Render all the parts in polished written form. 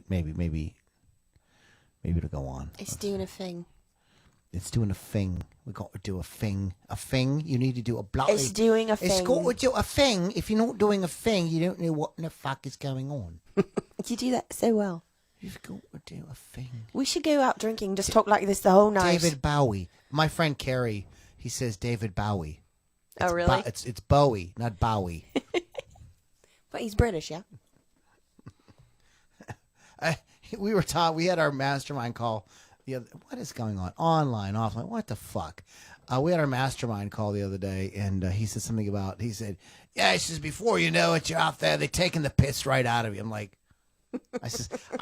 maybe it'll go on. It's doing a thing. It's doing a thing. We got to do a thing. A thing. You need to do a bloody. It's doing a thing. It's got to do a thing. If you're not doing a thing, you don't know what the fuck is going on. You do that so well. You've got to do a thing. We should go out drinking, just talk like this the whole night. David Bowie. My friend Carrie, he says David Bowie. Oh, really? It's Bowie, not Bowie. But he's British, yeah? We were taught. We had our mastermind call. What is going on? Online, offline. What the fuck? We had our mastermind call the other day, and he said something about. He said, "Yeah," he says, "before you know it, you're out there. They're taking the piss right out of you." I'm like, I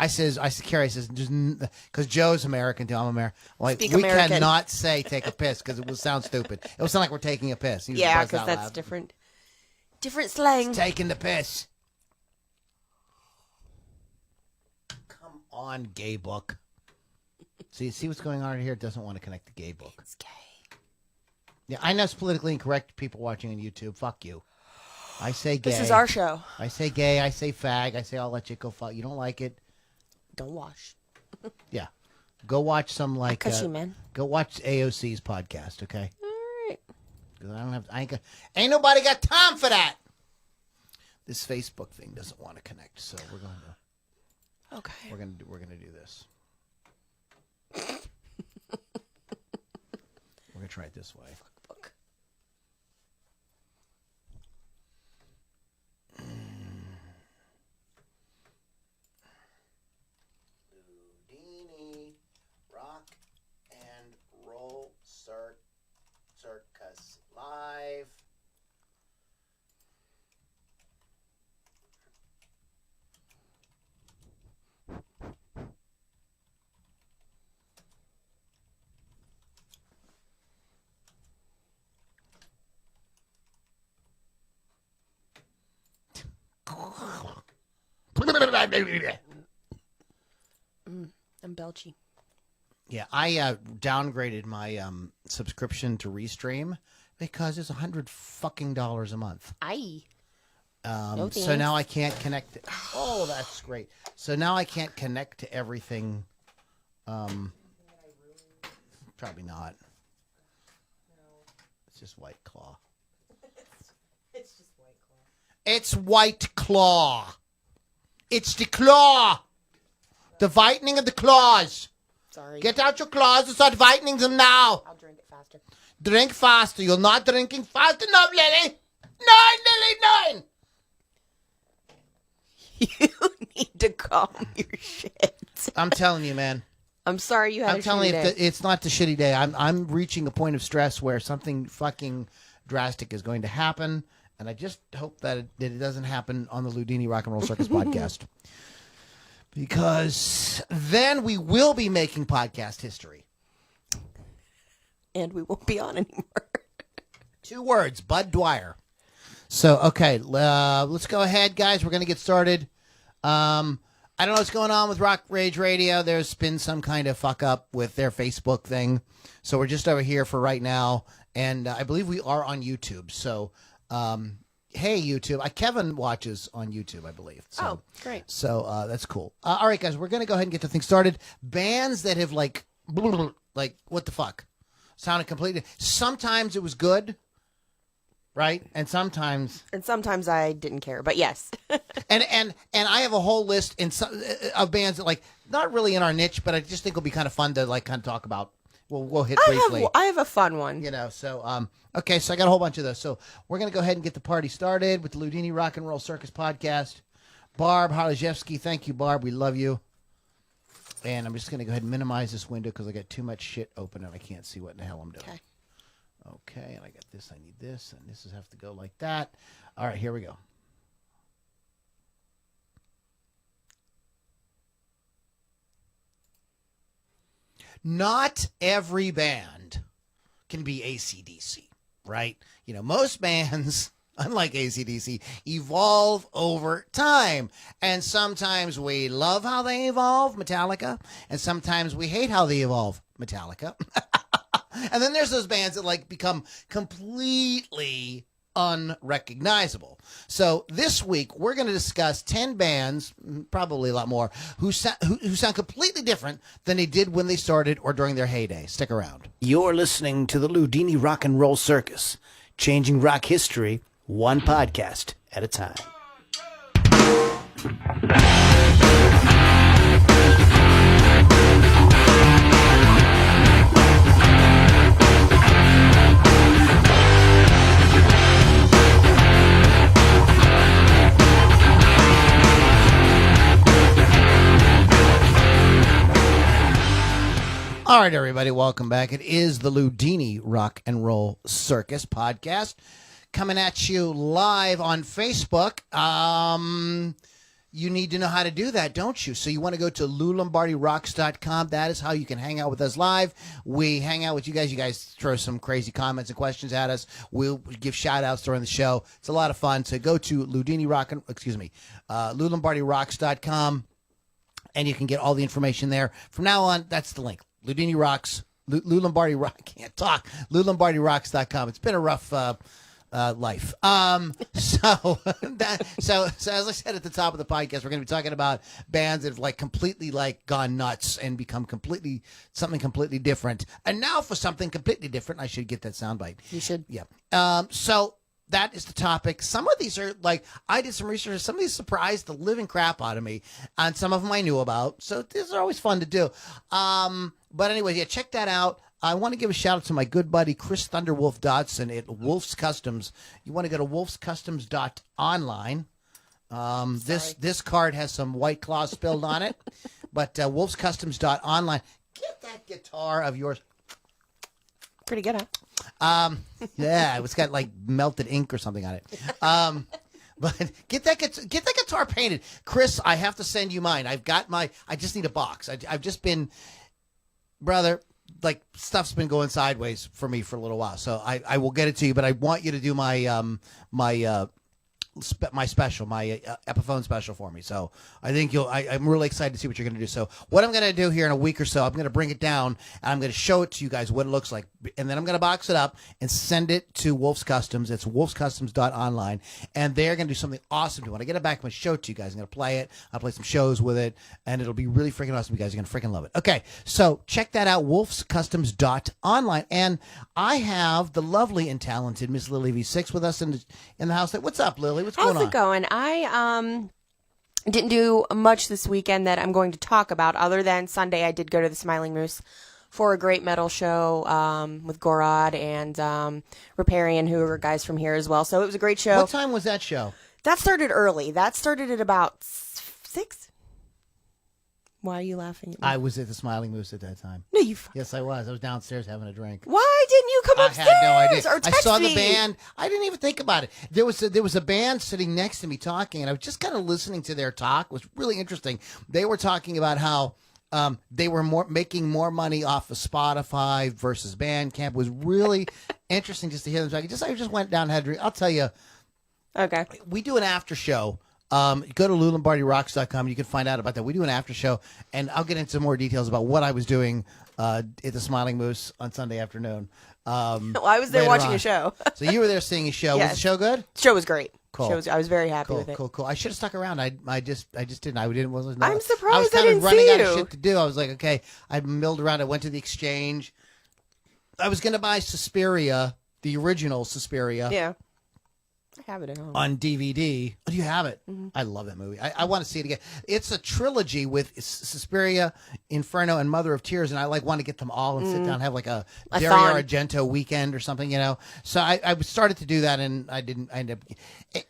says, Carrie says, because Joe's American too. I'm American. Like, Speak we American. cannot say take a piss because it will sound stupid. It will sound like we're taking a piss. Yeah, because that's loud. different. Different slang. It's taking the piss. Come on, gay book. See what's going on here? It doesn't want to connect the gay book. It's gay. Yeah, I know it's politically incorrect. People watching on YouTube, fuck you. I say gay. This is our show. I say gay. I say fag. I say I'll let you go fuck. You don't like it? Don't wash. Yeah. Go watch some like. Cuss you, man. Go watch AOC's podcast, okay? All right. Because ain't nobody got time for that. This Facebook thing doesn't want to connect, so we're going to. Okay. We're gonna do this. We're gonna try it this way. Book. Ludini Rock and Roll Circus Live. I'm belchy. Yeah, I downgraded my subscription to Restream because it's $100 a month. Aye. So thanks. now I can't connect. Oh, that's great. So now I can't connect to everything. Probably not. It's just White Claw. It's just White Claw. It's White Claw. It's the claw. The whitening of the claws. Sorry. Get out your claws and start whitening them now. I'll drink it faster. Drink faster. You're not drinking fast enough, Lily. 9, Lily, 9. You need to calm your shit. I'm telling you, man. I'm sorry you had I'm a telling shitty you, day. it's not the shitty day. I'm reaching a point of stress where something fucking drastic is going to happen, and I just hope that it doesn't happen on the Ludini Rock and Roll Circus podcast, because then we will be making podcast history. And we won't be on anymore. 2 words, Bud Dwyer. So, okay, let's go ahead, guys. We're going to get started. I don't know what's going on with Rock Rage Radio. There's been some kind of fuck up with their Facebook thing. So we're just over here for right now. And I believe we are on YouTube. So, hey, YouTube. Kevin watches on YouTube, I believe. So, Oh, great. So that's cool. All right, guys, we're going to go ahead and get the thing started. Bands that have like, what the fuck? Sounded completely. Sometimes it was good. Right? And sometimes I didn't care, but yes. and I have a whole list of bands that, like, not really in our niche, but I just think will be kind of fun to, like, kind of talk about. We'll hit briefly. I have a fun one. You know, so okay, so I got a whole bunch of those. So we're gonna go ahead and get the party started with the Ludini Rock and Roll Circus podcast. Barb Harlejewski, thank you, Barb. We love you. And I'm just gonna go ahead and minimize this window because I got too much shit open and I can't see what in the hell I'm doing. Okay. Okay, and I got this, I need this, and this has to go like that. All right, here we go. Not every band can be AC/DC, right? You know, most bands, unlike AC/DC, evolve over time. And sometimes we love how they evolve, Metallica, and sometimes we hate how they evolve, Metallica. And then there's those bands that, like, become completely unrecognizable. So this week we're going to discuss 10 bands, probably a lot more, who sound completely different than they did when they started or during their heyday. Stick around. You're listening to the Ludini Rock and Roll Circus, changing rock history one podcast at a time. All right, everybody, welcome back. It is the Ludini Rock and Roll Circus podcast coming at you live on Facebook. You need to know how to do that, don't you? So you want to go to LouLombardiRocks.com. That is how you can hang out with us live. We hang out with you guys. You guys throw some crazy comments and questions at us. We'll give shout-outs during the show. It's a lot of fun. So go to LouLombardiRocks.com, and you can get all the information there. From now on, that's the link. Ludini Rocks, Lou Lombardi Rock, can't talk, LouLombardiRocks.com. It's been a rough life. So as I said at the top of the podcast, we're going to be talking about bands that have like completely like gone nuts and become something completely different. And now for something completely different, I should get that soundbite. You should. Yeah. So that is the topic. Some of these are like, I did some research. Some of these surprised the living crap out of me, and some of them I knew about. So these are always fun to do. But anyways, yeah, check that out. I want to give a shout out to my good buddy Chris Thunderwolf Dodson at Wolf's Customs. You want to go to wolfscustoms.online. This card has some White Claw spilled on it, but wolfscustoms.online. Get that guitar of yours. Pretty good, huh? Yeah, it's got like melted ink or something on it. But get that guitar painted, Chris. I have to send you mine. I just need a box. I've just been, brother. Like stuff's been going sideways for me for a little while, so I will get it to you. But I want you to do my my special, my Epiphone special for me. So I think I'm really excited to see what you're going to do. So what I'm going to do here in a week or so, I'm going to bring it down and I'm going to show it to you guys what it looks like. And then I'm going to box it up and send it to Wolf's Customs. It's wolfscustoms.online. And they're going to do something awesome to it. When I get it back, I'm going to show it to you guys. I'm going to play it. I'll play some shows with it. And it'll be really freaking awesome. You guys are going to freaking love it. Okay. So check that out, wolfscustoms.online. And I have the lovely and talented Miss Lily V6 with us in the house. What's up, Lily? What's going on? How's it going? I didn't do much this weekend that I'm going to talk about, other than Sunday I did go to the Smiling Moose for a great metal show with Gorod and Riparian, who are guys from here as well. So it was a great show. What time was that show? That started early. That started at about 6. Why are you laughing at me? I was at the Smiling Moose at that time. No, you. Yes, I was. I was downstairs having a drink. Why didn't you come upstairs? I had no idea. Or text I saw me? the band. I didn't even think about it. There was a band sitting next to me talking, and I was just kind of listening to their talk. It was really interesting. They were talking about how they were making more money off of Spotify versus Bandcamp. It was really interesting just to hear them talk. I just went down and had a drink. I'll tell you. Okay. We do an after show. Go to LouLombardiRocks.com. You can find out about that. We do an after show, and I'll get into more details about what I was doing at the Smiling Moose on Sunday afternoon. Well, I was there watching a show. So you were there seeing a show. Yes. Was the show good? The show was great. Cool. I was very happy with it. Cool. I should have stuck around. I just didn't. I didn't. Wasn't. I'm surprised I was kind I of didn't running see out of you. shit to do. I was like, okay. I milled around. I went to the Exchange. I was going to buy Suspiria, the original Suspiria. Yeah. I have it at home. On DVD. Oh, do you have it? Mm-hmm. I love that movie. I want to see it again. It's a trilogy with Suspiria, Inferno, and Mother of Tears, and I want to get them all and sit down and have like a Dario thon. Argento weekend or something, So I started to do that, and I didn't. I ended up. It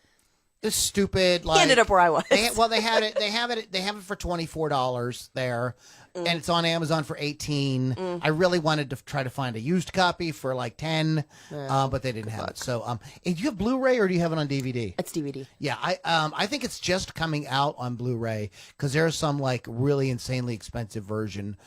was stupid. He ended up where I was. They have it for $24 there. And it's on Amazon for $18. I really wanted to try to find a used copy for like $10, but they didn't have it. So, do you have Blu-ray or do you have it on DVD? It's DVD. Yeah, I think it's just coming out on Blu-ray because there's some like really insanely expensive version,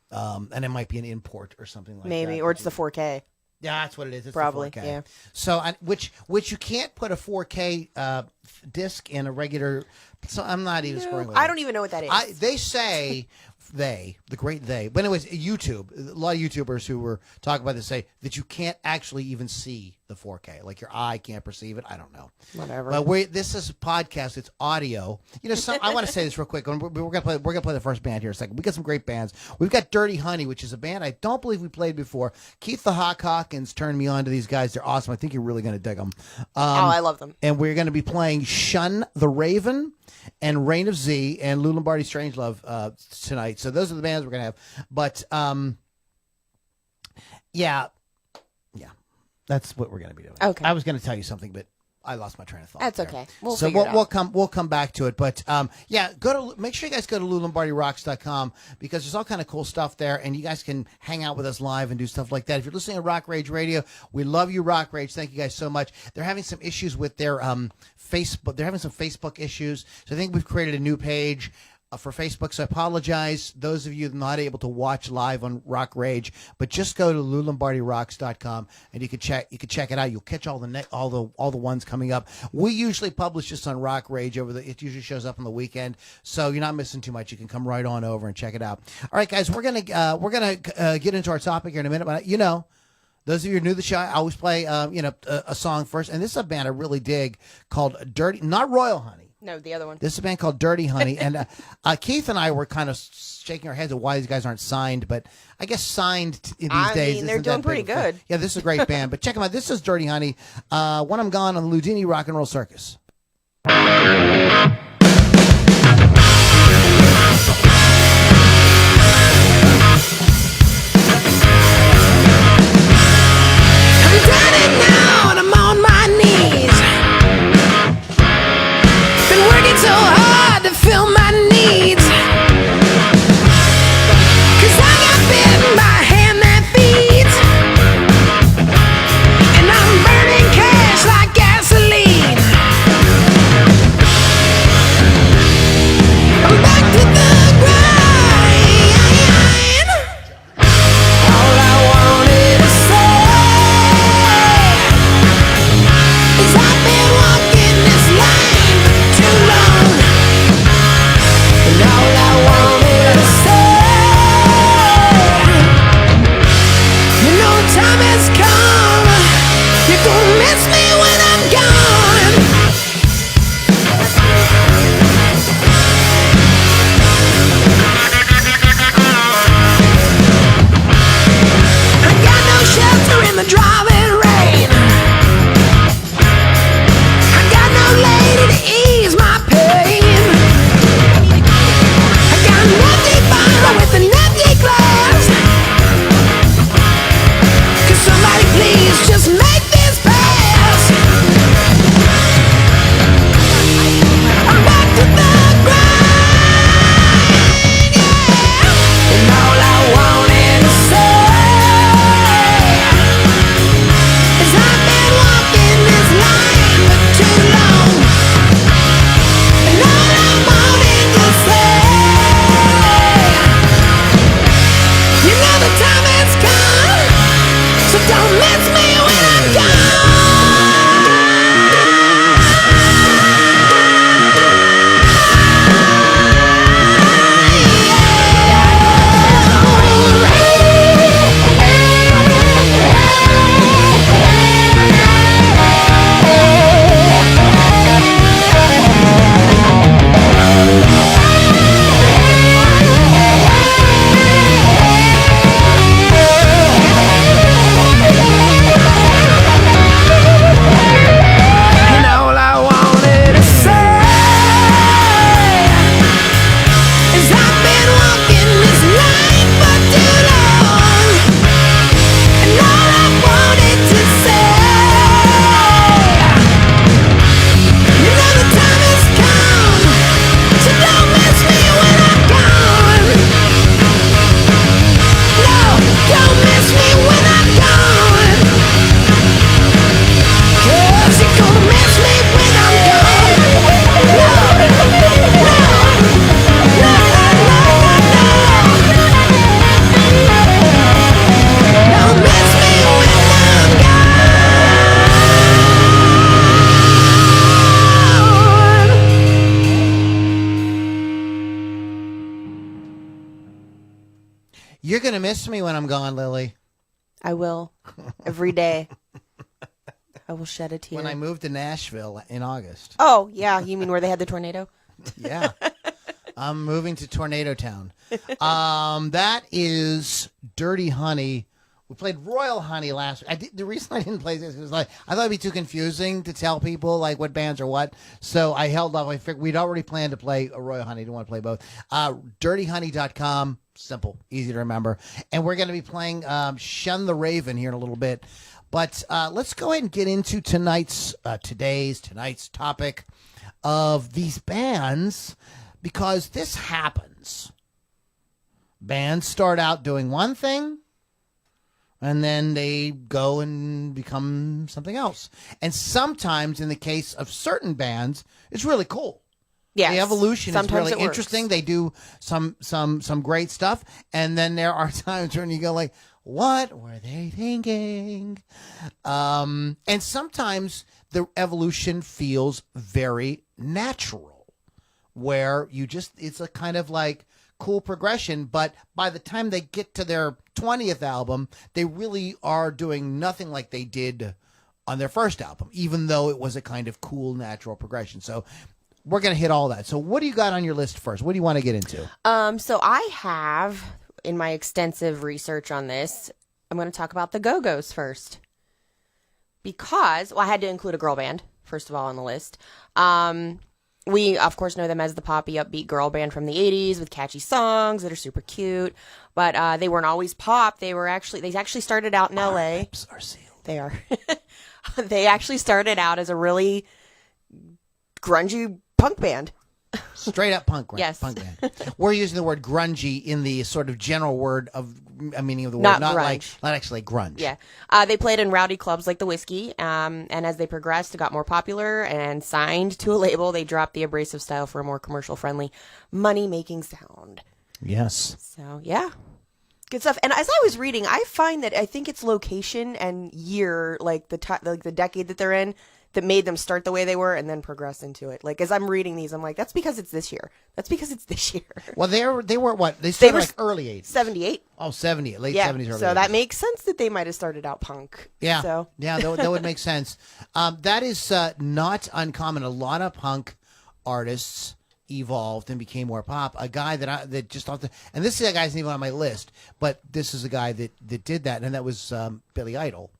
and it might be an import or something like that. Maybe, or it's the 4K. Yeah, that's what it is. It's Probably, the 4K. yeah. So, which you can't put a 4K disc in a regular. So I'm not even screwing with it. I don't even know what that is. They say the great they. But anyways, YouTube. A lot of YouTubers who were talking about this say that you can't actually even see the 4K. Like your eye can't perceive it. I don't know. Whatever. But this is a podcast. It's audio. You know, I want to say this real quick. We're gonna play the first band here in a second. We got some great bands. We've got Dirty Honey, which is a band I don't believe we played before. Keith the Hawk Hawkins turned me on to these guys. They're awesome. I think you're really gonna dig them. I love them. And we're gonna be playing Shun the Raven and Reign of Z and Lou Lombardi Strangelove tonight. So those are the bands we're gonna have. But yeah, that's what we're gonna be doing. Okay. I was gonna tell you something, but I lost my train of thought. That's there. okay. So we'll come back to it. But yeah, make sure you guys go to LouLombardiRocks.com because there's all kind of cool stuff there, and you guys can hang out with us live and do stuff like that. If you're listening to Rock Rage Radio, we love you, Rock Rage. Thank you guys so much. They're having some issues with their Facebook. They're having some Facebook issues, so I think we've created a new page for Facebook, so I apologize those of you not able to watch live on Rock Rage, but just go to LouLombardiRocks.com and you can check it out. You'll catch all the ones coming up. We usually publish this on Rock Rage it usually shows up on the weekend, so you're not missing too much. You can come right on over and check it out. All right, guys, we're gonna get into our topic here in a minute, but those of you who are new to the show, I always play a song first, and this is a band I really dig called Dirty, not Royal Honey. No, the other one. This is a band called Dirty Honey, and Keith and I were kind of shaking our heads at why these guys aren't signed, but I guess signed these days. They're doing pretty good. Yeah, this is a great band, but check them out. This is Dirty Honey. When I'm Gone on the Ludini Rock and Roll Circus. So hard to fill my needs, 'cause I got bitten by a hand that feeds, and I'm burning cash like gasoline. I'm back to the grind. All I wanted to say is I've been walking this line for too long. And all I wanted to say, time has come. You're gonna miss me when I'm gone. I got no shelter in the driving rain. I got no lady to ease my pain. I got an empty bottle with an empty glass. Could somebody please just make this pass? I'm back to the grind, yeah. And all I wanted to say is I've been walking this line for too long. And all I wanted to say, the time has come, so don't miss me when I'm gone. And all I wanted to say is I've been walking this line for too long. And all I wanted to say, the time has come, so don't miss me when I'm gone. No, don't miss me when I'm gone. 'Cause you're gonna miss me when I'm gone. No, don't miss me when I'm gone. You're gonna miss me when I'm gone, Lily. I will. Every day. I will shed a tear. When I moved to Nashville in August. Oh, yeah. You mean where they had the tornado? Yeah. I'm moving to Tornado Town. That is Dirty Honey. We played Royal Honey last week. The reason I didn't play this is I thought it'd be too confusing to tell people like what bands are what. So I held off. I figured we'd already planned to play a Royal Honey. Didn't want to play both. DirtyHoney.com. Simple, easy to remember. And we're going to be playing Shun the Raven here in a little bit. But let's go ahead and get into tonight's topic of these bands, because this happens. Bands start out doing one thing, and then they go and become something else. And sometimes, in the case of certain bands, it's really cool. Yes. The evolution Sometimes is really it works. interesting. They do some great stuff, and then there are times when you go like, "What were they thinking?" And sometimes the evolution feels very natural, where it's a kind of like cool progression, but by the time they get to their 20th album, they really are doing nothing like they did on their first album, even though it was a kind of cool, natural progression. So we're going to hit all that. So what do you got on your list first? What do you want to get into? So I have, in my extensive research on this, I'm going to talk about the Go-Go's first. Because, I had to include a girl band, first of all, on the list. We, of course, know them as the poppy, upbeat girl band from the 80s with catchy songs that are super cute. But they weren't always pop. They actually started out in L.A. Lips are sealed. They are. They actually started out as a really grungy punk band. Straight up punk, right? Yes. Punk band. We're using the word grungy in the sort of general word of meaning of the word, Not not grunge. not actually grunge. Yeah. They played in rowdy clubs like the Whiskey, and as they progressed, it got more popular and signed to a label. They dropped the abrasive style for a more commercial-friendly, money-making sound. Yes. So, yeah. Good stuff. And as I was reading, I find that I think it's location and year, like the decade that they're in, that made them start the way they were and then progress into it. Like, as I'm reading these, I'm like, that's because it's this year. That's because it's this year. Well, they were what? They started were like early 80s. 78. Oh, 70, late Yeah. 70s, early So 80s. that makes sense that they might have started out punk. Yeah. So. Yeah, that would make sense. That is not uncommon. A lot of punk artists evolved and became more pop. A guy that just off the, and this is a guy's not even on my list, but this is a guy that did that, and that was Billy Idol,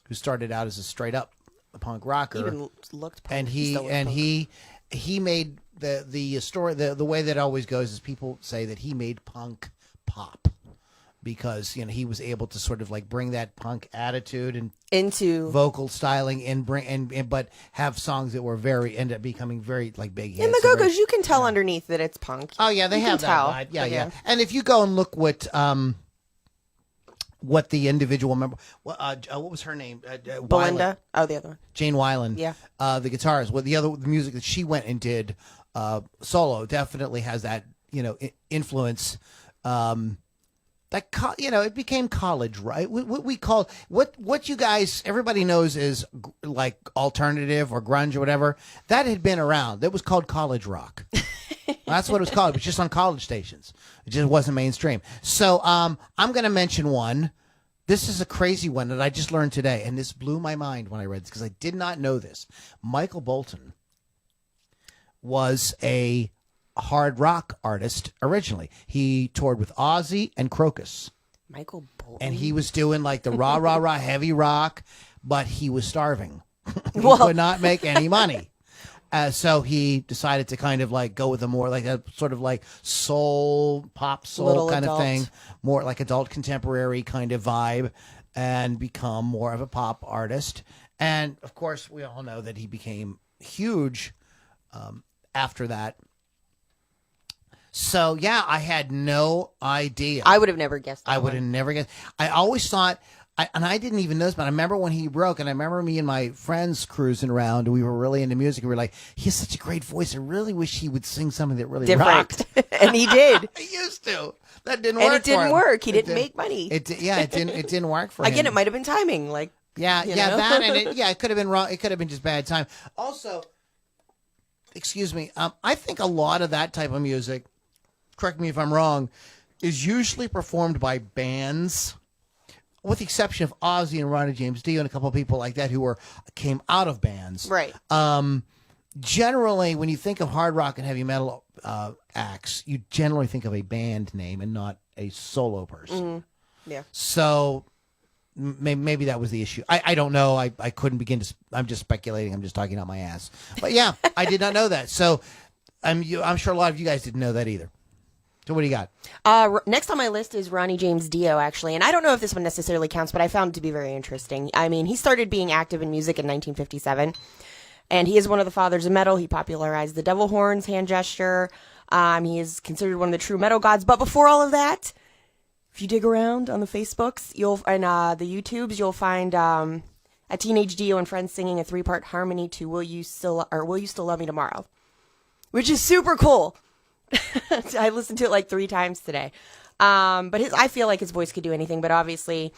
who started out as a straight up punk rocker. Even looked punk. And still looked punk. he made the story, the way that it always goes is people say that he made punk pop, because he was able to sort of like bring that punk attitude and into vocal styling and but have songs that were end up becoming very like big hits. in the Go-Go's, you can tell underneath that it's punk. Oh yeah, they You have can that tell, vibe. Yeah, but yeah. And if you go and look what the individual member, what was her name? Belinda. Oh, the other one. Jane Weiland. Yeah. The guitarist. Well, the music that she went and did solo definitely has that influence. It became college, right? What we call what you guys, everybody knows is like alternative or grunge or whatever. That had been around. That was called college rock. That's what it was called. It was just on college stations. It just wasn't mainstream. So I'm going to mention one. This is a crazy one that I just learned today, and this blew my mind when I read this because I did not know this. Michael Bolton was a hard rock artist originally. He toured with Ozzy and Crocus. Michael Bolton. And he was doing like the rah, rah, rah heavy rock, but he was starving. He Well- could not make any money. So he decided to kind of like go with a more like a sort of like pop soul Little kind adult. of thing, more like adult contemporary kind of vibe, and become more of a pop artist. And of course, we all know that he became huge after that. So yeah, I had no idea. I would have never guessed that I would have one. never guessed. I always thought, and I didn't even notice, but I remember when he broke, and I remember me and my friends cruising around, and we were really into music, and we were like, he has such a great voice. I really wish he would sing something that really rocked. Different. And he did. He used to. That didn't work And it for didn't him. work. He It didn't didn't- make money. It didn't work for him. Again, it might have been timing. Like, Yeah, you yeah, know? that and it could have been wrong. It could have been just bad time. Also, excuse me, I think a lot of that type of music, correct me if I'm wrong, is usually performed by bands with the exception of Ozzy and Ronnie James Dio and a couple of people like that who came out of bands. Right. Generally, when you think of hard rock and heavy metal acts, you generally think of a band name and not a solo person. Yeah. So maybe that was the issue. I don't know. I couldn't begin to. I'm just speculating. I'm just talking out my ass. But yeah, I did not know that. So I'm sure a lot of you guys didn't know that either. So what do you got? Next on my list is Ronnie James Dio, actually. And I don't know if this one necessarily counts, but I found it to be very interesting. I mean, he started being active in music in 1957. And he is one of the fathers of metal. He popularized the devil horns, hand gesture. He is considered one of the true metal gods. But before all of that, if you dig around on the Facebooks and the YouTubes, you'll find a teenage Dio and friends singing a 3-part harmony to "Will You Still Love Me Tomorrow," which is super cool. I listened to it like 3 times today. But I feel like his voice could do anything. But obviously,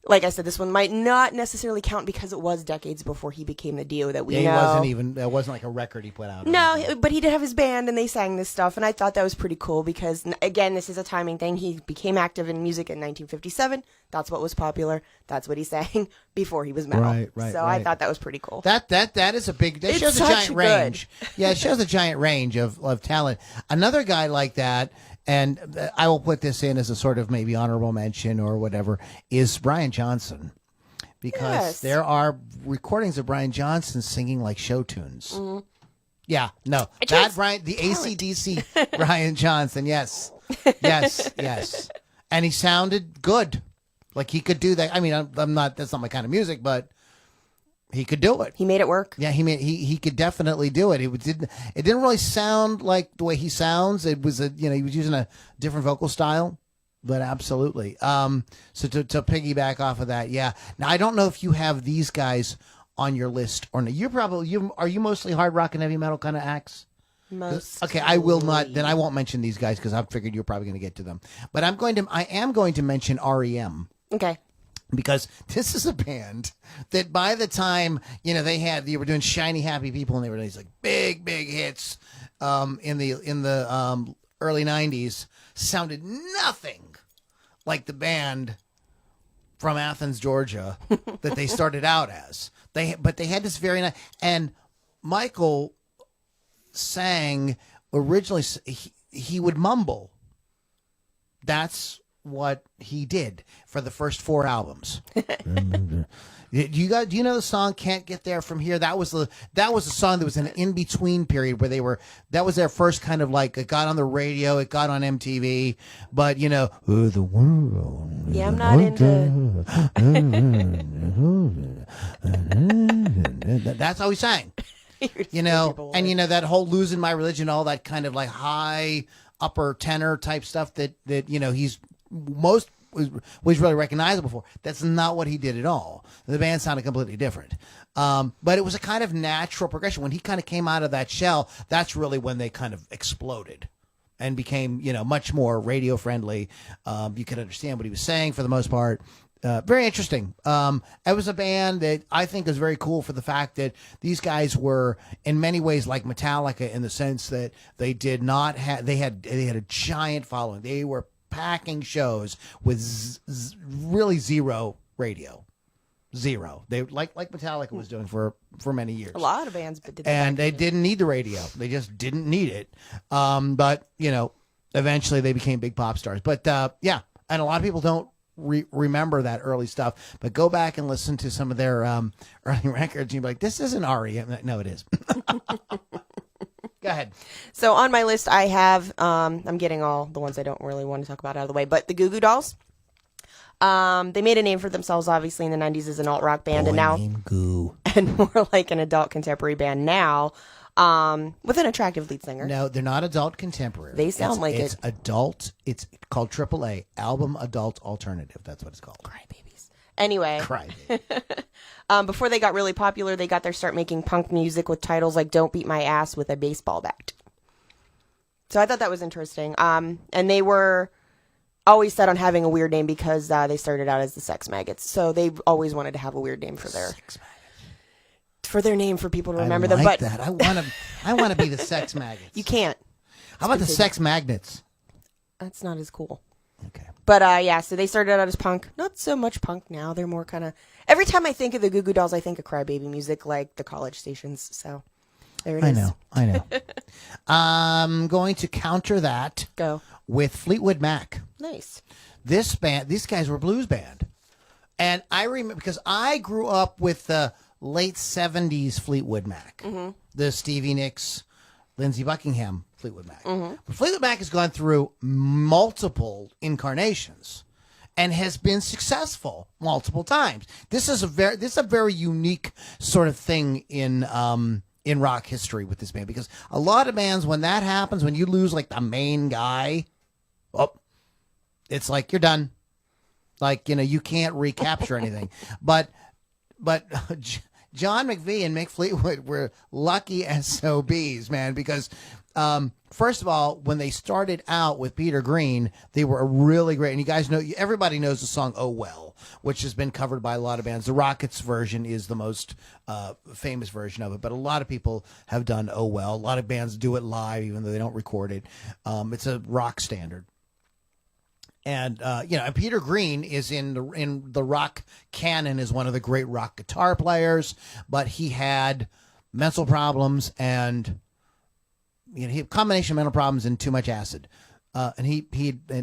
like I said, this one might not necessarily count because it was decades before he became the Dio that we know. It wasn't like a record he put out. No, but he did have his band and they sang this stuff. And I thought that was pretty cool because, again, this is a timing thing. He became active in music in 1957. That's what was popular. That's what he sang before he was metal. Right. So I thought that was pretty cool. That is a big. That shows a giant range. Yeah, it shows a giant range of talent. Another guy like that. And I will put this in as a sort of maybe honorable mention or whatever, is Brian Johnson. Because there are recordings of Brian Johnson singing like show tunes. Mm-hmm. Yeah, no. That Brian, the AC/DC Brian Johnson, yes. Yes. And he sounded good. Like he could do that. I mean, that's not my kind of music, but he could do it. He made it work. Yeah, he could definitely do it. It didn't really sound like the way he sounds. It was he was using a different vocal style, but absolutely. So to piggyback off of that, yeah. Now I don't know if you have these guys on your list or not. Are you mostly hard rock and heavy metal kind of acts? Most. Okay, I will not. Then I won't mention these guys because I figured you're probably going to get to them. But I am going to mention REM. Okay. Because this is a band that by the time, they were doing Shiny Happy People and they were doing these like big in the early 90s, sounded nothing like the band from Athens, Georgia that they started out as. But they had this very nice, and Michael sang originally, he would mumble. That's what he did for the first 4 albums. Do you know the song "Can't Get There From Here"? That was a song that was an in-between period where that was their first kind of like, it got on the radio, it got on MTV, but the world. Yeah, I'm not into. That's how he sang. And that whole "Losing My Religion," all that kind of like high upper tenor type stuff that he's was really recognizable for. That's not what he did at all. The band sounded completely different. But it was a kind of natural progression. When he kind of came out of that shell, that's really when they kind of exploded and became, much more radio friendly. You could understand what he was saying for the most part. Very interesting. It was a band that I think is very cool for the fact that these guys were in many ways like Metallica in the sense that they did not have, they had a giant following. They were packing shows with really zero radio. Zero. They like Metallica was doing for many years. A lot of bands did that. And they didn't need the radio. They just didn't need it. But, eventually they became big pop stars. But, yeah. And a lot of people don't remember that early stuff. But go back and listen to some of their early records and you'll be like, this isn't REM. No, it is. Go ahead. So on my list, I have, I'm getting all the ones I don't really want to talk about out of the way, but the Goo Goo Dolls. They made a name for themselves, obviously, in the 90s as an alt-rock band, and now Goo. And more like an adult contemporary band now, with an attractive lead singer. No, they're not adult contemporary. They sound like it's adult. It's called AAA, Album Adult Alternative. That's what it's called. Crybabies. Anyway. Crybaby. Before they got really popular, they got their start making punk music with titles like "Don't Beat My Ass with a Baseball Bat." So I thought that was interesting. And they were always set on having a weird name because they started out as the Sex Maggots. So they always wanted to have a weird name for their name for people to remember them. But that. I want to be the Sex Maggots. You can't. How about the Sex Magnets? That's not as cool. Okay. But yeah, so they started out as punk. Not so much punk now. They're more kind of. Every time I think of the Goo Goo Dolls, I think of crybaby music, like the college stations. So there it is. I know. I'm going to counter that Go. with Fleetwood Mac. Nice. This band, these guys were a blues band. And I remember, because I grew up with the late 70s Fleetwood Mac. The Stevie Nicks, Lindsey Buckingham Fleetwood Mac. But Fleetwood Mac has gone through multiple incarnations and has been successful multiple times. This is a very unique sort of thing in rock history with this band, because a lot of bands, when that happens, when you lose like the main guy, it's like you're done. Like, you can't recapture anything. But John McVie and Mick Fleetwood were lucky SOBs, man, because first of all, when they started out with Peter Green, they were really great. And you guys know, everybody knows the song "Oh Well," which has been covered by a lot of bands. The Rockets version is the most famous version of it, but a lot of people have done "Oh Well." A lot of bands do it live, even though they don't record it. It's a rock standard. And and Peter Green is in the rock canon as one of the great rock guitar players, but he had mental problems and he had a combination of mental problems and too much acid. And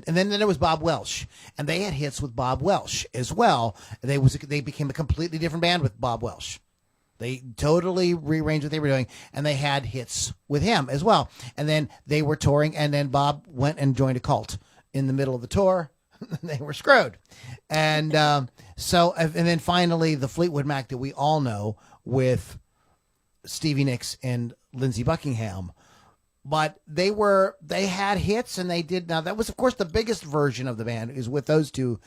then there was Bob Welsh, and they had hits with Bob Welsh as well. They became a completely different band with Bob Welsh. They totally rearranged what they were doing, and they had hits with him as well. And then they were touring, and then Bob went and joined a cult in the middle of the tour. They were screwed. And and then finally the Fleetwood Mac that we all know with Stevie Nicks and Lindsey Buckingham. But they had hits, and they did. Now that was, of course, the biggest version of the band is with those two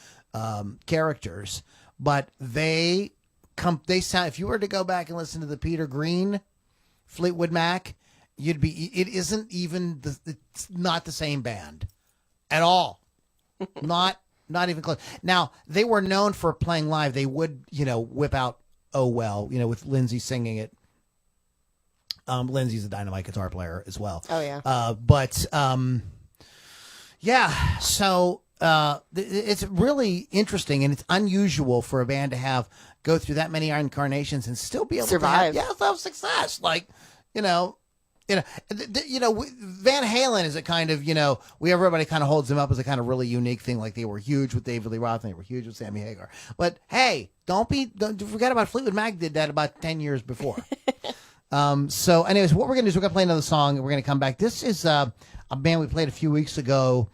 characters. But they sound. If you were to go back and listen to the Peter Green Fleetwood Mac, it's not the same band at all. Not even close. Now, they were known for playing live. They would, whip out "Oh Well," with Lindsey singing it. Lindsey's a dynamite guitar player as well. Oh, yeah. So it's really interesting, and it's unusual for a band to go through that many incarnations and still be able Survive. to have success. Like, Van Halen is a kind of, everybody kind of holds them up as a kind of really unique thing. Like, they were huge with David Lee Roth and they were huge with Sammy Hagar. But hey, don't forget about Fleetwood Mac did that about 10 years before. So anyways, what we're going to do is we're going to play another song and we're going to come back. This is a band we played a few weeks ago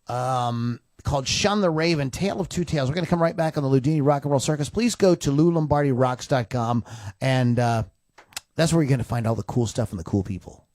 called Shun the Raven, Tale of Two Tales. We're going to come right back on the Ludini Rock and Roll Circus. Please go to LouLombardiRocks.com and that's where you're going to find all the cool stuff and the cool people.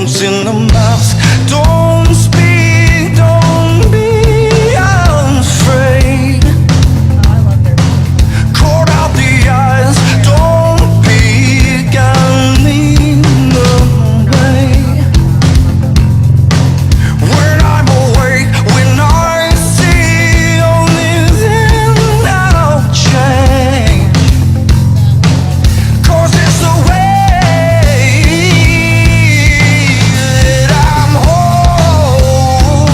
bones in the mask. Don't speak, don't be afraid. Cut out the eyes, don't peek at me the way. When I'm awake, when I see only then I'll change. 'Cause it's the way that I'm whole.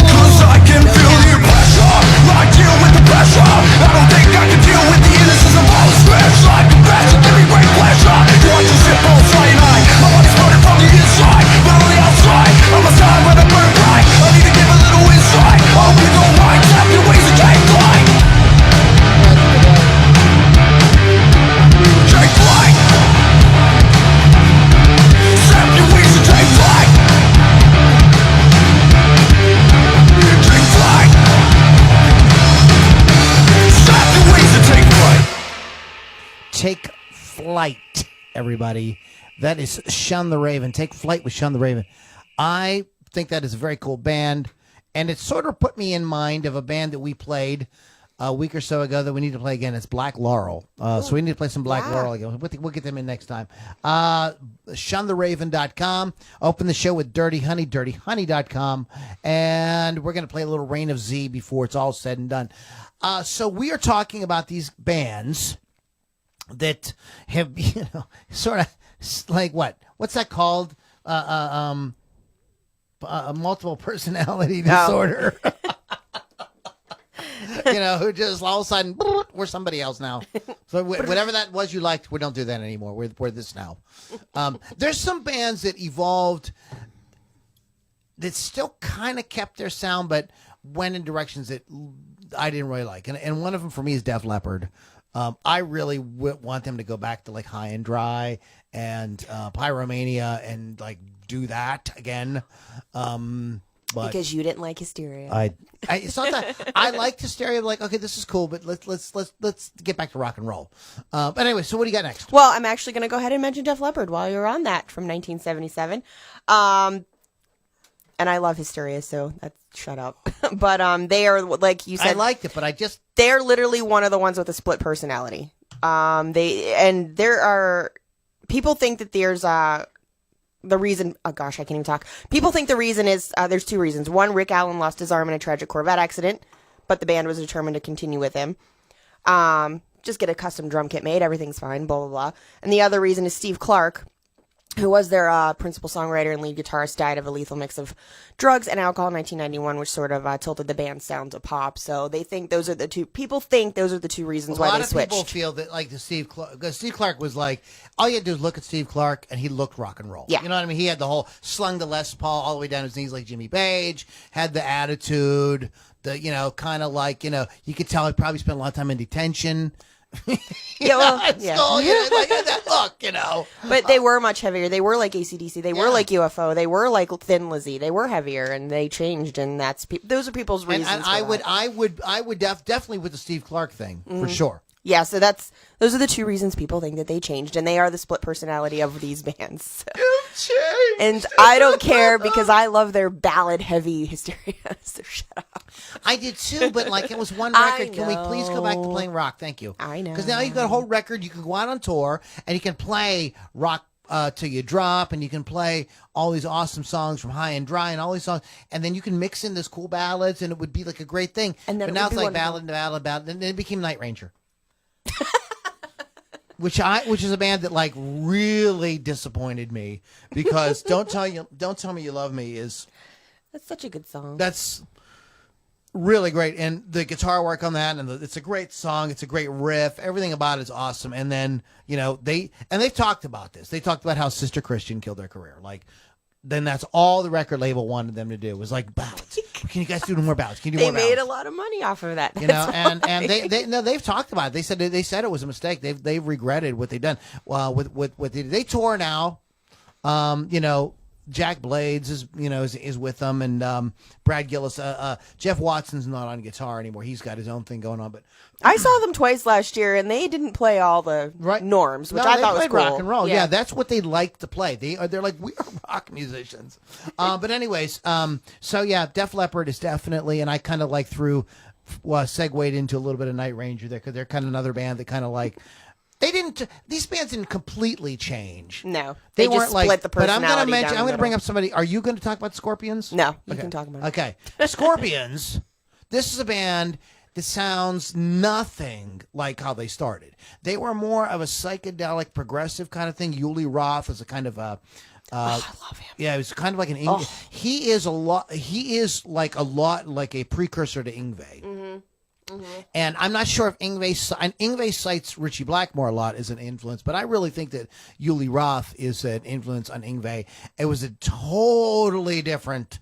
'Cause I can feel your pressure, I deal with the pressure. I don't think I can deal with the innocence of all the stress. I confess to give me great pleasure. You want to sip all cyanide, my body's burning from the inside, but on the outside, I'm a side when I burn bright. I need to give a little insight. I hope you don't mind, tap your ways to take flight. Take flight. Tap your ways to take flight. Take flight. Tap your ways to take flight. Take Flight, everybody. That is Shun the Raven. Take Flight with Shun the Raven. I think that is a very cool band, and it sort of put me in mind of a band that we played a week or so ago that we need to play again. It's Black Laurel. So we need to play some Black Laurel again. We'll get them in next time. ShunTheRaven.com. Open the show with Dirty Honey, DirtyHoney.com. And we're going to play a little Reign of Z before it's all said and done. So we are talking about these bands that have, sort of like what's that called? Multiple personality disorder. Who just all of a sudden we're somebody else now. So whatever that was you liked, we don't do that anymore. We're this now. There's some bands that evolved that still kind of kept their sound, but went in directions that I didn't really like. And one of them for me is Def Leppard. I really want them to go back to like High and Dry and Pyromania and like do that again. But Because you didn't like Hysteria. it's not that I liked Hysteria. Like, okay, this is cool, but let's get back to rock and roll. But anyway, so what do you got next? Well, I'm actually going to go ahead and mention Def Leppard while you're on that from 1977. And I love Hysteria, so that's shut up. But they are, like you said, I liked it, but they're literally one of the ones with a split personality. There are people think that there's the reason. Oh gosh, I can't even talk. People think the reason is there's two reasons. One, Rick Allen lost his arm in a tragic Corvette accident, but the band was determined to continue with him. Just get a custom drum kit made, everything's fine. Blah blah blah. And the other reason is Steve Clark, who was their principal songwriter and lead guitarist, died of a lethal mix of drugs and alcohol in 1991, which sort of tilted the band's sound to pop. So they think those are the two. People think those are the two reasons why they switched. A lot of people feel that like because Steve Clark was like, all you had to do is look at Steve Clark and he looked rock and roll. Yeah. You know what I mean? He had the whole slung the Les Paul all the way down his knees like Jimmy Page, had the attitude, kind of like, you could tell he probably spent a lot of time in detention. Yeah, well, like that look, But they were much heavier. They were like AC/DC. They were like UFO. They were like Thin Lizzy. They were heavier, and they changed. And those are people's reasons. And I would definitely with the Steve Clark thing for sure. Yeah, so those are the two reasons people think that they changed, and they are the split personality of these bands. So. And I don't care because I love their ballad heavy Hysteria. So shut up. I did too, but like it was one record. Can we please go back to playing rock? Thank you. I know. Because now you've got a whole record. You can go out on tour and you can play rock till you drop, and you can play all these awesome songs from High and Dry and all these songs, and then you can mix in this cool ballads, and it would be like a great thing. And then but now it's like ballad, and then it became Night Ranger. Which is a band that like really disappointed me because Don't Tell Me You Love Me is That's such a good song. That's really great, and the guitar work on that, and it's a great song. It's a great riff. Everything about it is awesome. And then they've talked about this. They talked about how Sister Christian killed their career. Like, then that's all the record label wanted them to do was like ballads. Can you guys do more ballads? Can you do more ballads? They made a lot of money off of that. And they've talked about it. They said it was a mistake. They've regretted what they've done. With what they tour now. Jack Blades is with them, and Brad Gillis. Jeff Watson's not on guitar anymore. He's got his own thing going on. But I saw them twice last year, and they didn't play all the norms, which I thought was played cool. rock and roll. Yeah, that's what they like to play. They're like, we are rock musicians. But anyways, so yeah, Def Leppard is definitely, and I kind of like segued into a little bit of Night Ranger there because they're kind of another band that kind of like. These bands didn't completely change. No, they weren't just split the personality. But I'm down the going to bring middle. up somebody. Are you going to talk about Scorpions? No, you can talk about it. Okay. Scorpions, this is a band that sounds nothing like how they started. They were more of a psychedelic, progressive kind of thing. Uli Roth was a kind of a. I love him. Yeah, it was kind of like an Yngwie. He is a lot. He is like a precursor to Yngwie. Mm-hmm. Mm-hmm. And I'm not sure if Yngwie cites Ritchie Blackmore a lot as an influence, but I really think that Uli Roth is an influence on Yngwie. It was a totally different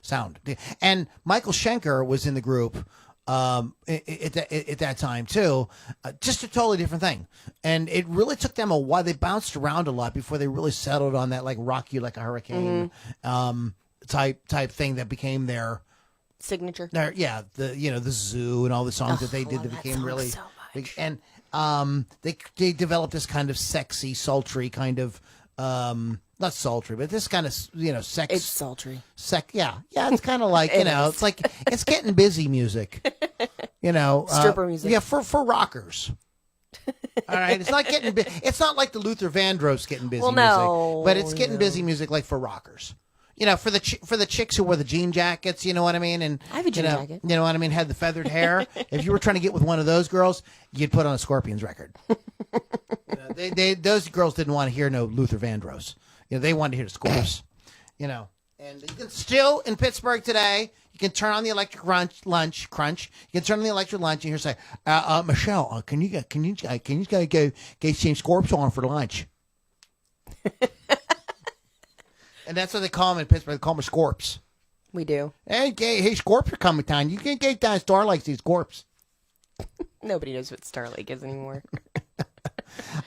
sound. And Michael Schenker was in the group at that time too, just a totally different thing. And it really took them a while. They bounced around a lot before they really settled on that like Rock You Like a Hurricane type thing that became their signature. The Zoo and all the songs that they did that became really so big. And they developed this kind of sexy, sultry kind of not sultry, but this kind of sex. It's sultry. Yeah, it's kind of like it's like it's getting busy music. Stripper music. Yeah, for rockers. All right, it's not it's not like the Luther Vandross getting busy music, but it's getting busy music like for rockers. For the chicks who wore the jean jackets, you know what I mean? And I have a jean jacket. You know what I mean? Had the feathered hair. If you were trying to get with one of those girls, you'd put on a Scorpions record. Those girls didn't want to hear no Luther Vandross. They wanted to hear the Scorps. And you can still in Pittsburgh today. You can turn on the electric lunch crunch. You can turn on the electric lunch and hear say, Michelle, can you guys go get some Scorps on for lunch? And that's what they call them in Pittsburgh. They call them Scorps. We do. Hey, Scorps are coming down. You can get down Star Lake, these Scorps. Nobody knows what Star Lake is anymore.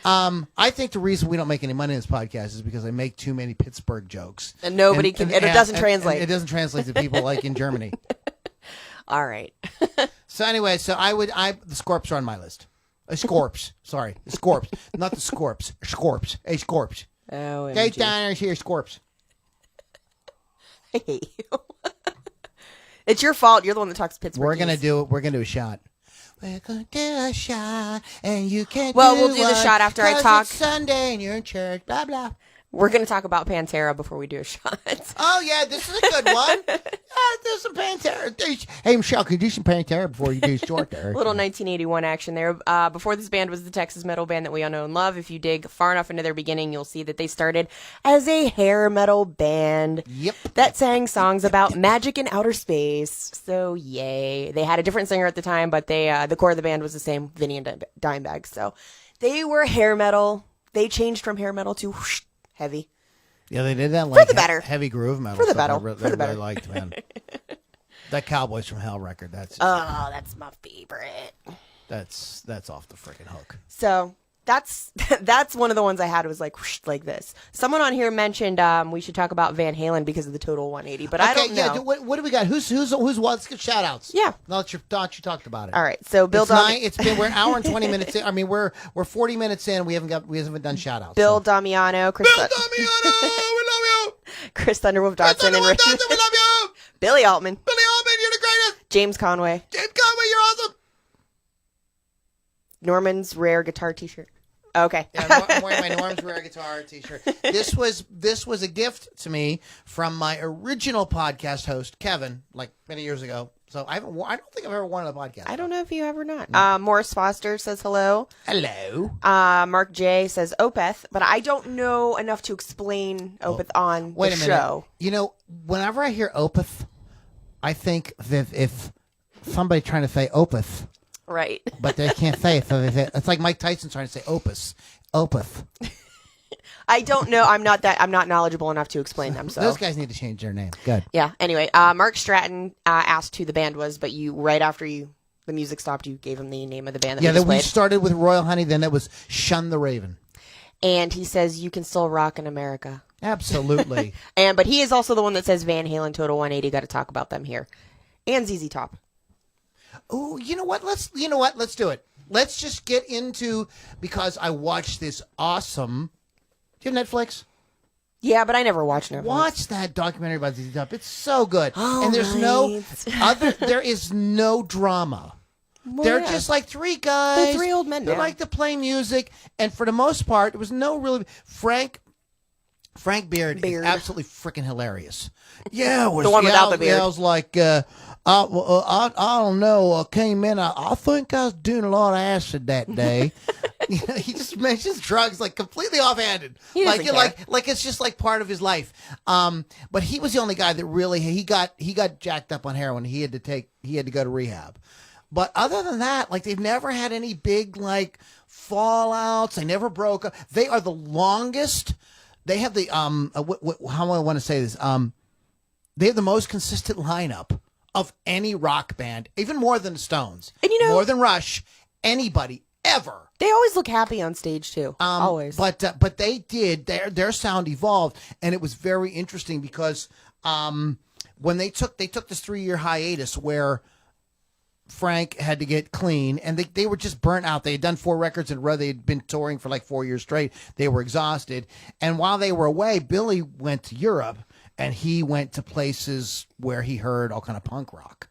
I think the reason we don't make any money in this podcast is because I make too many Pittsburgh jokes. And nobody can, and it doesn't translate. And it doesn't translate to people like in Germany. All right. So anyway, the Scorps are on my list. Scorps. Sorry. The Scorps. Not the Scorps. Scorps. Hey, Scorps. Oh, Get down there and hear Scorps. I hate you. It's your fault. You're the one that talks Pittsburgh. We're gonna do a shot. We're gonna do a shot, and you can't. We'll do the shot after I talk. It's Sunday, and you're in church. Blah blah. We're going to talk about Pantera before we do a shot. Oh, yeah, this is a good one. Do some Pantera. Hey, Michelle, can you do some Pantera before you do short there? Little 1981 action there. Before this band was the Texas metal band that we all know and love. If you dig far enough into their beginning, you'll see that they started as a hair metal band. Yep. That sang songs about magic in outer space. So, yay. They had a different singer at the time, but the core of the band was the same, Vinny and Dimebag. So, they were hair metal. They changed from hair metal to whoosh, heavy. Yeah, they did that like for the better. Heavy groove metal. For the stuff. better. I really liked, man. That Cowboys from Hell record. That's my favorite. That's off the freaking hook. So that's one of the ones I had was like whoosh, like this. Someone on here mentioned we should talk about Van Halen because of the Total 180, but I don't know. Yeah, what do we got? Who's what? Let's get shout outs. Yeah. Now that you talked about it. All right. So Bill we're an hour and 20 minutes in. I mean, we're 40 minutes in. We haven't done shout outs. Bill Damiano, Bill Damiano, we love you. Chris Thunderwolf Dodson, and we love you. Billy Altman. Billy Altman, you're the greatest. James Conway. James Conway, you're awesome. Norman's rare guitar T-shirt. Okay. Yeah, I'm wearing my Norm's Rare Guitar T-shirt. This was a gift to me from my original podcast host, Kevin, like many years ago. So I don't think I've ever worn on a podcast. I don't know if you have or not. No. Morris Foster says hello. Hello. Mark J says Opeth, but I don't know enough to explain Opeth on the show. You know, whenever I hear Opeth, I think that if somebody trying to say Opeth. Right. But they can't say it, so they say, it's like Mike Tyson trying to say Opeth. I don't know. I'm not knowledgeable enough to explain them. So those guys need to change their name. Good. Yeah. Anyway, Mark Stratton asked who the band was, but you right after the music stopped, you gave him the name of the band. That we started with Royal Honey. Then it was Shun the Raven. And he says you can still rock in America. Absolutely. But he is also the one that says Van Halen Total 180. Got to talk about them here, and ZZ Top. Oh, you know what? Let's do it. Let's just get into, because I watched this awesome. Do you have Netflix? Yeah, but I never watched Netflix. Watch that documentary about ZZ Top. It's so good. All and there's there is no drama. Well, They're yeah. just like three guys. They're three old men They now. like to play music, and for the most part, there was no really Frank Beard is absolutely freaking hilarious. Yeah, it was, The one without the Yeah, beard. I was like, I don't know. Came in. I think I was doing a lot of acid that day. You know, he just mentions drugs like completely offhanded. He doesn't care. Like it's just like part of his life. But he was the only guy that really he got jacked up on heroin. He had to go to rehab. But other than that, like they've never had any big like fallouts. They never broke up. They are the longest. They have the how do I want to say this? They have the most consistent lineup of any rock band, even more than the Stones, And you know- more than Rush, anybody ever. They always look happy on stage too. Always. But they did their sound evolved, and it was very interesting because when they took this 3-year hiatus where Frank had to get clean, and they were just burnt out. They had done 4 records in a row. They had been touring for like 4 years straight. They were exhausted, and while they were away, Billy went to Europe, and he went to places where he heard all kind of punk rock,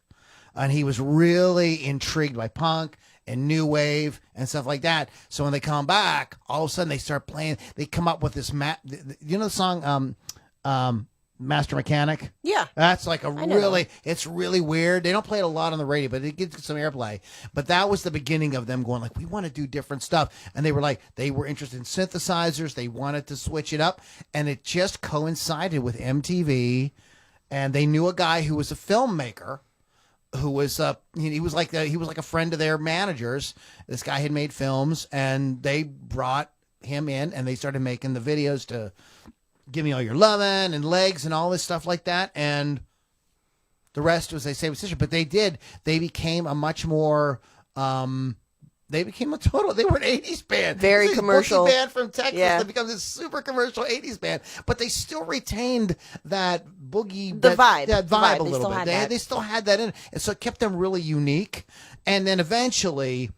and he was really intrigued by punk and new wave and stuff like that. So when they come back, all of a sudden they start playing. They come up with this you know the song Master Mechanic? Yeah. That's like know that. it's really weird. They don't play it a lot on the radio, but it gets some airplay. But that was the beginning of them going like, we want to do different stuff. And they were interested in synthesizers. They wanted to switch it up. And it just coincided with MTV. And they knew a guy who was a filmmaker who was he was like a friend of their managers. This guy had made films, and they brought him in, and they started making the videos to Give Me All Your Lovin' and Legs and all this stuff like that. And the rest was, they say, was history. But they became a much more, they were an 80s band. Very This commercial. boogie band from Texas. Yeah. They become this super commercial 80s band. But they still retained that boogie. The vibe. That The vibe vibe. a They little still bit. had that. They still had that in it. And so it kept them really unique. And then eventually,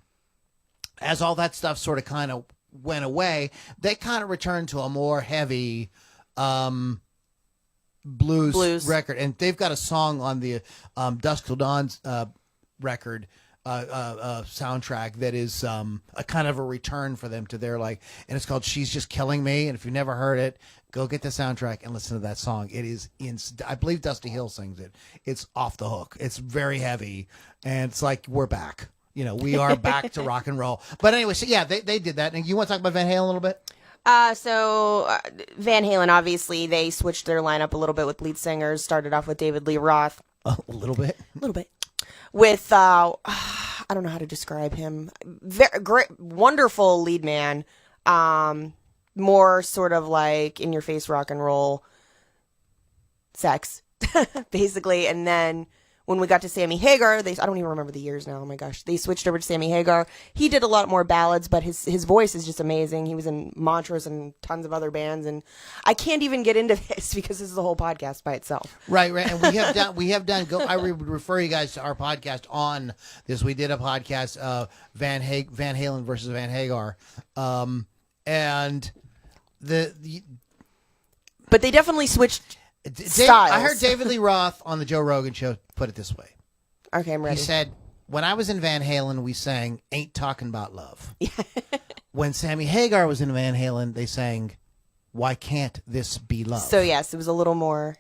as all that stuff sort of kind of went away, they kind of returned to a more heavy blues record. And they've got a song on the Dusk Till Dawn's record soundtrack that is a kind of a return for them to their and it's called She's Just Killing Me. And if you've never heard it, go get the soundtrack and listen to that song. It is I believe Dusty Hill sings it. It's off the hook. It's very heavy, and it's like we're back. You know, we are back to rock and roll. But anyway, so yeah, they did that. And you want to talk about Van Halen a little bit? So Van Halen, obviously, they switched their lineup a little bit with lead singers. Started off with David Lee Roth. A little bit. With, I don't know how to describe him. Very great, wonderful lead man. More sort of like in-your-face rock and roll sex, basically. And then when we got to Sammy Hagar, I don't even remember the years now. Oh my gosh. They switched over to Sammy Hagar. He did a lot more ballads, but his voice is just amazing. He was in Montrose and tons of other bands. And I can't even get into this because this is a whole podcast by itself. Right. And we have done, I would refer you guys to our podcast on this. We did a podcast, Van Halen versus Van Hagar. And but they definitely switched styles. I heard David Lee Roth on the Joe Rogan show put it this way. Okay, I'm ready. He said, when I was in Van Halen, we sang Ain't Talking About Love. When Sammy Hagar was in Van Halen, they sang Why Can't This Be Love? So yes, it was a little more.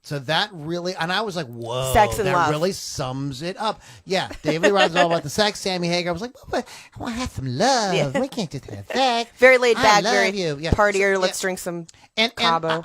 So that really, and I was like, whoa, Sex and that love. really sums it up. Yeah, David Lee Roth was all about the sex. Sammy Hagar was like, but I want to have some love. Yeah. We can't just have sex. Very laid I back, love very you. Yeah. partier. So, Let's drink some and Cabo.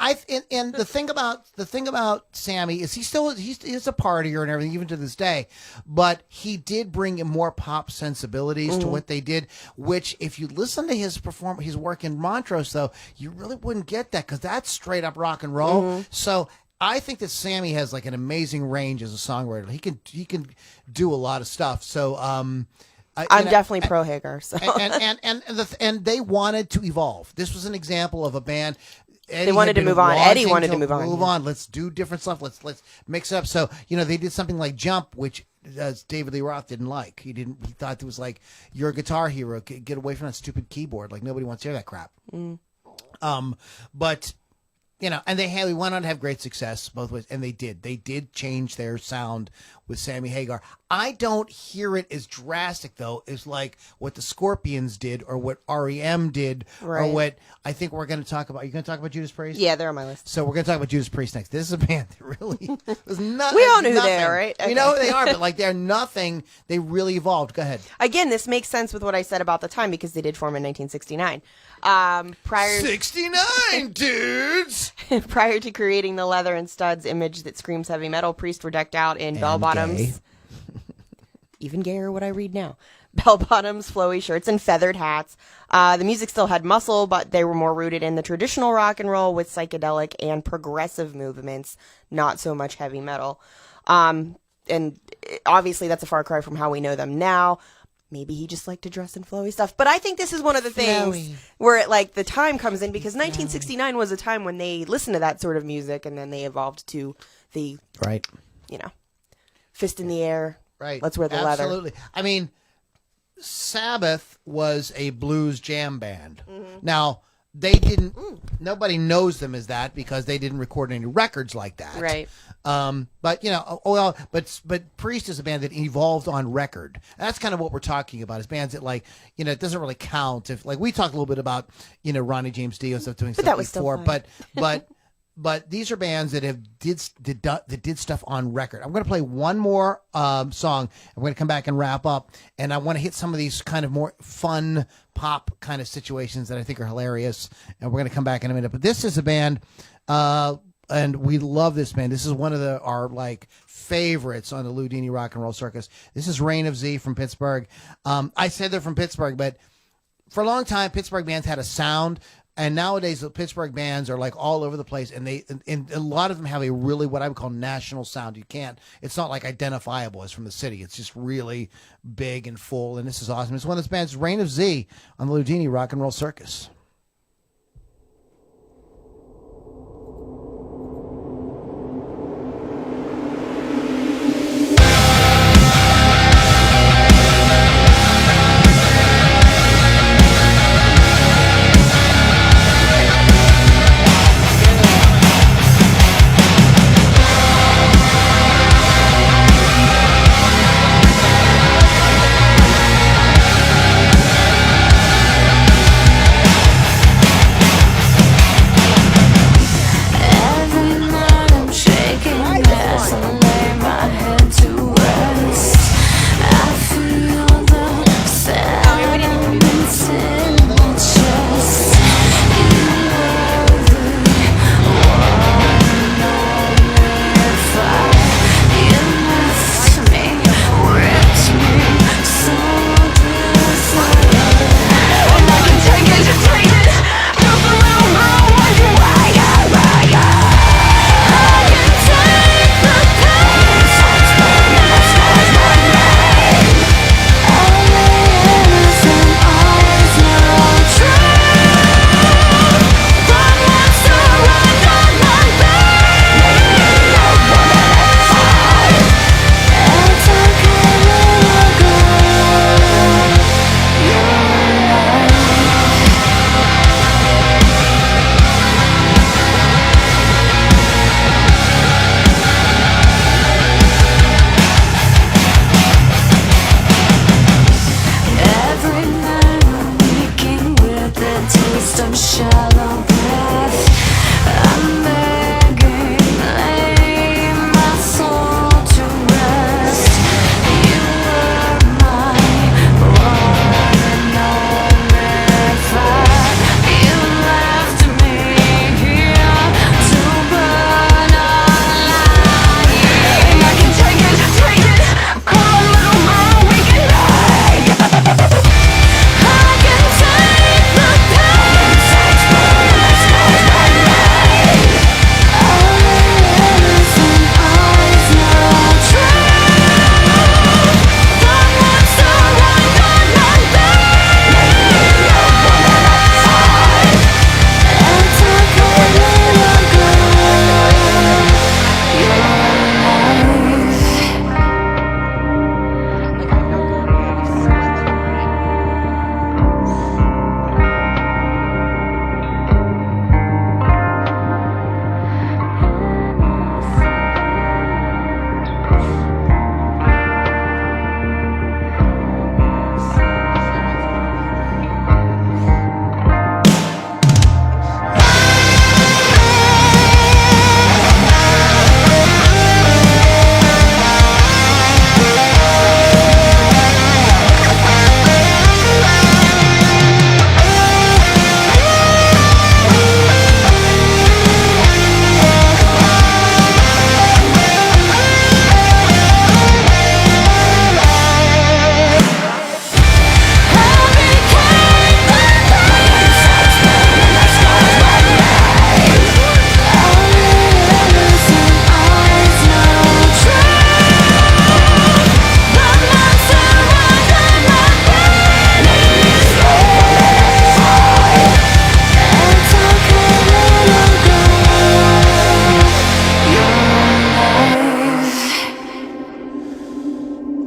And the thing about Sammy is he's a partier and everything even to this day, but he did bring in more pop sensibilities to what they did. Which, if you listen to his work in Montrose, though, you really wouldn't get that because that's straight up rock and roll. So I think that Sammy has like an amazing range as a songwriter. He can do a lot of stuff. So I'm definitely pro Hagar. So and they wanted to evolve. This was an example of a band. Eddie wanted had to been move on. Eddie wanting wanted to move on, Move yeah. on. Let's do different stuff. Let's mix it up. So they did something like Jump, which David Lee Roth didn't like. He thought it was like, you're a guitar hero. Get away from that stupid keyboard. Like nobody wants to hear that crap. But and we went on to have great success both ways, and they did change their sound with Sammy Hagar. I don't hear it as drastic though as like what the Scorpions did or what REM did or Right. what I think we're going to talk about. Are you going to talk about Judas Priest? Yeah, they're on my list. So we're going to talk about Judas Priest next. This is a band that really was not. We all know who nothing. they are, right? We Okay. know who they are, but like they're nothing. They really evolved. Go ahead. Again, this makes sense with what I said about the time because they did form in 1969. Prior 69 dudes. prior to creating the leather and studs image that screams heavy metal, Priest were decked out in bell bottoms. gay. Even gayer what I read now. Bell bottoms, flowy shirts, and feathered hats. The music still had muscle, but they were more rooted in the traditional rock and roll with psychedelic and progressive movements, not so much heavy metal. And obviously that's a far cry from how we know them now. Maybe he just liked to dress in flowy stuff. But I think this is one of the things Flowy. where the time comes in because 1969 was a time when they listened to that sort of music and then they evolved to the, Right. fist in the air. Right. Let's wear the leather. Absolutely. I mean, Sabbath was a blues jam band. Mm-hmm. Now, they didn't, nobody knows them as that because they didn't record any records like that. Right. But but Priest is a band that evolved on record. That's kind of what we're talking about. Is bands that it doesn't really count if we talked a little bit about Ronnie James Dio and stuff doing stuff that was still before, fine. but these are bands that did stuff on record. I'm going to play one more song. I'm going to come back and wrap up, and I want to hit some of these kind of more fun pop kind of situations that I think are hilarious. And we're going to come back in a minute. But this is a band, and we love this band. This is one of our favorites on the Ludini Rock and Roll Circus. This is Reign of Z from Pittsburgh. I said they're from Pittsburgh, but for a long time, Pittsburgh bands had a sound. And nowadays, the Pittsburgh bands are all over the place, and a lot of them have a really what I would call national sound. It's not identifiable as from the city. It's just really big and full, and this is awesome. It's one of those bands, Reign of Z, on the Ludini Rock and Roll Circus.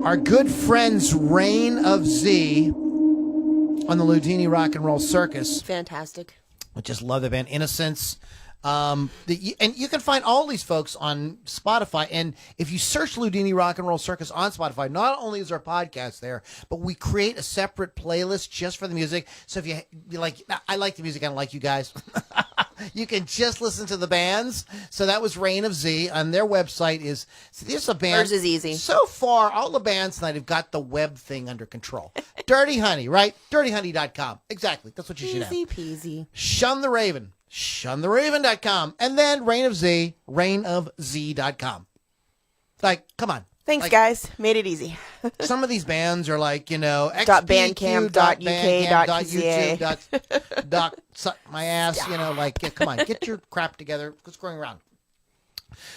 our good friends Reign of Z on the Ludini Rock and Roll Circus. Fantastic. I just love the band Innocence. And you can find all these folks on Spotify. And if you search Ludini Rock and Roll Circus on Spotify, not only is our podcast there, but we create a separate playlist just for the music. So if you like, I like the music, I don't like you guys. You can just listen to the bands. So that was Reign of Z. On their website is, so there's a band. Hers is easy. So far, all the bands tonight have got the web thing under control. Dirty Honey, right? DirtyHoney.com. Exactly. That's what you should have. Easy peasy. Shun the Raven. ShunTheRaven.com. And then Reign of Z, ReignofZ.com. Like, come on. Thanks, Like, guys. Made it easy. some of these bands are like, .bandcamp.uk.ca. dot suck my ass, like, come on, get your crap together. What's going around?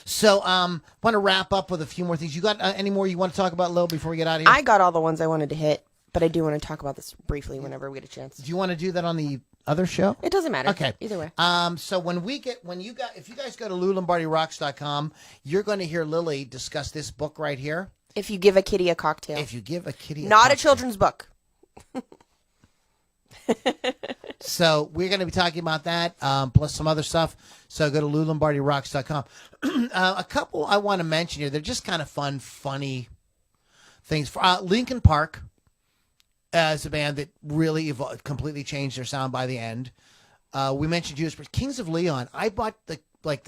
So, want to wrap up with a few more things. You got any more you want to talk about, Lil, before we get out of here? I got all the ones I wanted to hit, but I do want to talk about this briefly whenever we get a chance. Do you want to do that on the other show? It doesn't matter. Okay. Either way. So if you guys go to LouLombardiRocks.com, you're going to hear Lily discuss this book right here. If you give a kitty a cocktail. If you give a kitty a Not a cocktail. children's book. So we're going to be talking about that, plus some other stuff. So go to LouLombardiRocks.com. A couple I want to mention here. They're just kind of funny things. For Linkin Park is a band that really completely changed their sound by the end. We mentioned Judas Priest. Kings of Leon. I bought the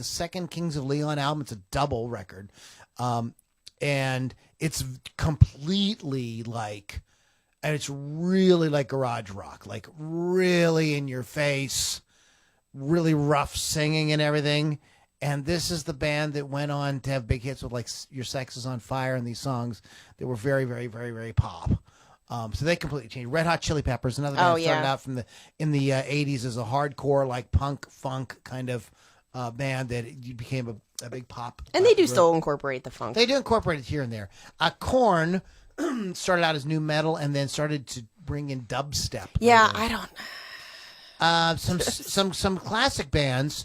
second Kings of Leon album. It's a double record. And it's completely and it's really like garage rock, like really in your face, really rough singing and everything. And this is the band that went on to have big hits with like Your Sex Is on Fire and these songs that were very, very, very, very pop. So they completely changed. Red Hot Chili Peppers, another band that started out in the 80s as a hardcore, like punk funk kind of band that became a big pop. And they do group. still incorporate the funk. They do incorporate it here and there. Korn started out as new metal and then started to bring in dubstep. Yeah, later. I don't. Some classic bands.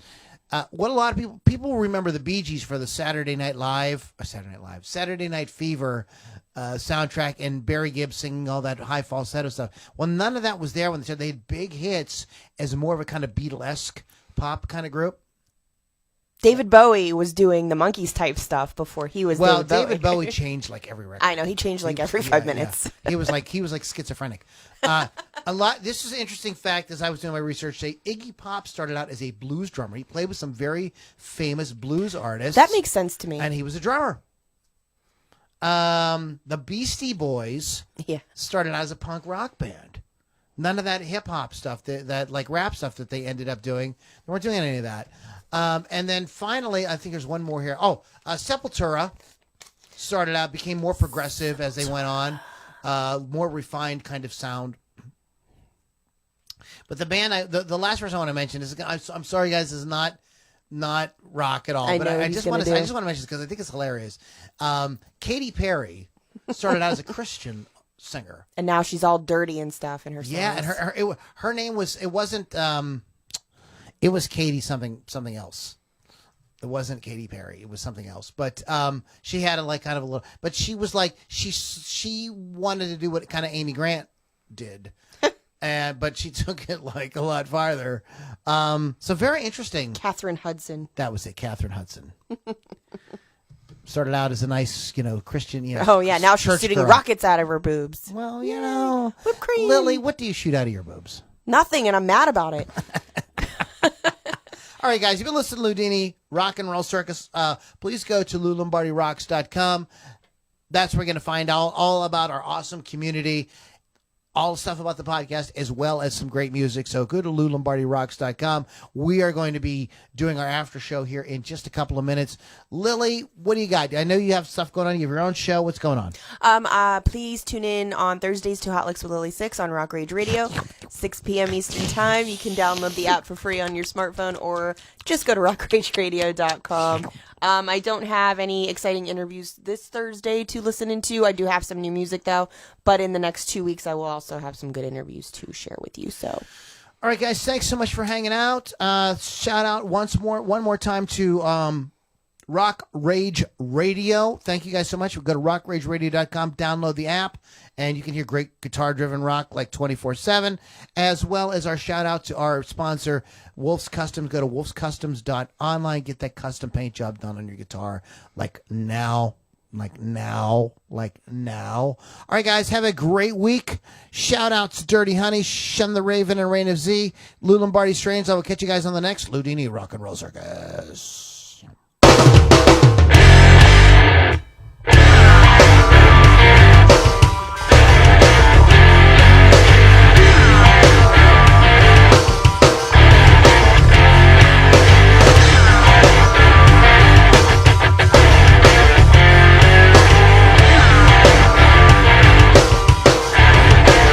What a lot of people remember the Bee Gees for the Saturday Night Fever soundtrack, and Barry Gibb singing all that high falsetto stuff. Well, none of that was there when they said they had big hits as more of a kind of Beatlesque pop kind of group. David Bowie was doing the Monkees type stuff before he was David Bowie changed like every record. I know, he changed like every 5 minutes. Yeah. He was like schizophrenic. This is an interesting fact as I was doing my research today. Iggy Pop started out as a blues drummer. He played with some very famous blues artists. That makes sense to me. And he was a drummer. The Beastie Boys started out as a punk rock band. None of that hip hop stuff, that like rap stuff that they ended up doing. They weren't doing any of that. And then finally, I think there's one more here. Sepultura started out, became more progressive as they went on, more refined kind of sound. But the band, the last person I want to mention is, I'm sorry guys, this is not rock at all. I But know I just want to mention this because I think it's hilarious. Katy Perry started out as a Christian singer, and now she's all dirty and stuff in her songs. Yeah, and her name was it was Katy something else. It wasn't Katy Perry. It was something else. But she had a kind of a little. But she was like she wanted to do what kind of Amy Grant did, but she took it like a lot farther. So very interesting. Catherine Hudson. That was it, Catherine Hudson. Started out as a nice, Christian. Oh yeah, now she's shooting rockets out of her boobs. Well, whipped cream. Lily, what do you shoot out of your boobs? Nothing, and I'm mad about it. All right, guys, you've been listening to Ludini Rock and Roll Circus. Please go to LouLombardiRocks.com. That's where you're going to find all about our awesome community, all the stuff about the podcast, as well as some great music. So go to LouLombardiRocks.com. We are going to be doing our after show here in just a couple of minutes. Lily, what do you got? I know you have stuff going on. You have your own show. What's going on? Please tune in on Thursdays to Hot Licks with Lily 6 on Rock Rage Radio, 6 p.m. Eastern Time. You can download the app for free on your smartphone or just go to rockrageradio.com. I don't have any exciting interviews this Thursday to listen into. I do have some new music, though. But in the next 2 weeks, I will also have some good interviews to share with you. So, all right, guys, thanks so much for hanging out. Shout out one more time to Rock Rage Radio. Thank you guys so much. Go to rockrageradio.com, download the app, and you can hear great guitar-driven rock like 24/7, as well as our shout-out to our sponsor, Wolf's Customs. Go to wolfscustoms.online. Get that custom paint job done on your guitar like now. All right, guys, have a great week. Shout-out to Dirty Honey, Shun the Raven, and Reign of Z. Lou Lombardi Strains. I will catch you guys on the next Ludini Rock and Roll Circus.